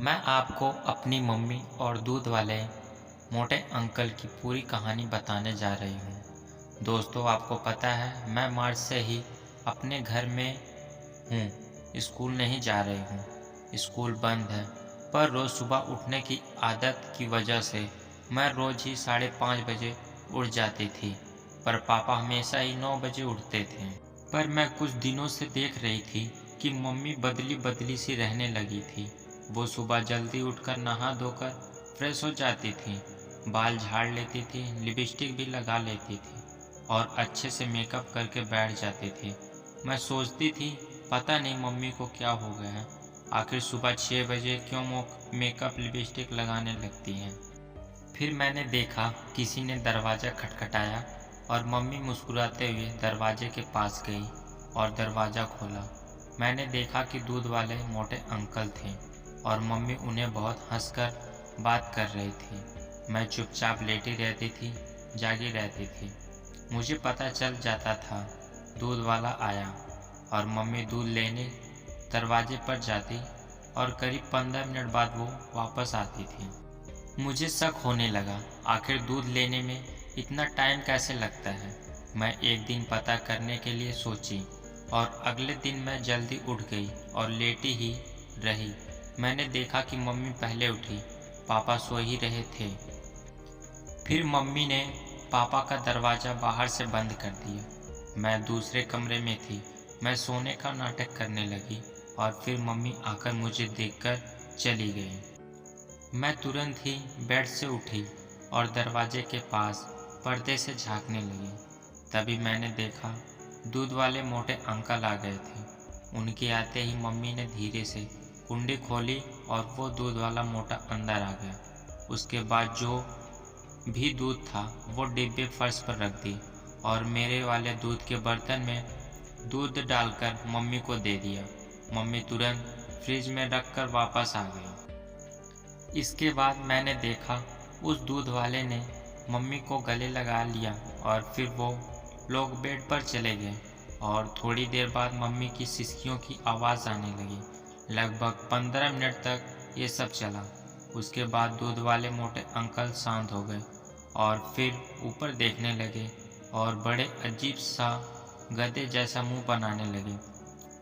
मैं आपको अपनी मम्मी और दूध वाले मोटे अंकल की पूरी कहानी बताने जा रही हूँ। दोस्तों, आपको पता है मैं मार्च से ही अपने घर में हूँ। स्कूल नहीं जा रही हूँ, स्कूल बंद है। पर रोज़ सुबह उठने की आदत की वजह से मैं रोज़ ही 5:30 बजे उठ जाती थी। पर पापा हमेशा ही 9 बजे उठते थे। पर मैं कुछ दिनों से देख रही थी कि मम्मी बदली बदली सी रहने लगी थी। वो सुबह जल्दी उठकर नहा धोकर फ्रेश हो जाती थी, बाल झाड़ लेती थी, लिपस्टिक भी लगा लेती थी और अच्छे से मेकअप करके बैठ जाती थी। मैं सोचती थी पता नहीं मम्मी को क्या हो गया है, आखिर सुबह 6 बजे क्यों मेकअप लिपस्टिक लगाने लगती हैं। फिर मैंने देखा किसी ने दरवाज़ा खटखटाया और मम्मी मुस्कुराते हुए दरवाजे के पास गई और दरवाज़ा खोला। मैंने देखा कि दूध वाले मोटे अंकल थे और मम्मी उन्हें बहुत हंसकर बात कर रही थी। मैं चुपचाप लेटी रहती थी, जागी रहती थी। मुझे पता चल जाता था दूध वाला आया और मम्मी दूध लेने दरवाजे पर जाती और करीब 15 मिनट बाद वो वापस आती थी। मुझे शक होने लगा, आखिर दूध लेने में इतना टाइम कैसे लगता है। मैं एक दिन पता करने के लिए सोची और अगले दिन मैं जल्दी उठ गई और लेटी ही रही। मैंने देखा कि मम्मी पहले उठी, पापा सो ही रहे थे। फिर मम्मी ने पापा का दरवाज़ा बाहर से बंद कर दिया। मैं दूसरे कमरे में थी। मैं सोने का नाटक करने लगी और फिर मम्मी आकर मुझे देखकर चली गई। मैं तुरंत ही बेड से उठी और दरवाजे के पास पर्दे से झांकने लगी। तभी मैंने देखा दूध वाले मोटे अंकल आ गए थे। उनके आते ही मम्मी ने धीरे से कुंडी खोली और वो दूध वाला मोटा अंदर आ गया। उसके बाद जो भी दूध था वो डिब्बे फर्श पर रख दी और मेरे वाले दूध के बर्तन में दूध डालकर मम्मी को दे दिया। मम्मी तुरंत फ्रिज में रखकर वापस आ गई। इसके बाद मैंने देखा उस दूध वाले ने मम्मी को गले लगा लिया और फिर वो लोग बेड पर चले गए और थोड़ी देर बाद मम्मी की सिसकियों की आवाज़ आने लगी। लगभग 15 मिनट तक ये सब चला। उसके बाद दूध वाले मोटे अंकल शांत हो गए और फिर ऊपर देखने लगे और बड़े अजीब सा गधे जैसा मुंह बनाने लगे।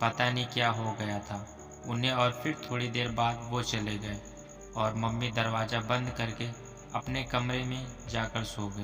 पता नहीं क्या हो गया था उन्हें। और फिर थोड़ी देर बाद वो चले गए और मम्मी दरवाज़ा बंद करके अपने कमरे में जाकर सो गई।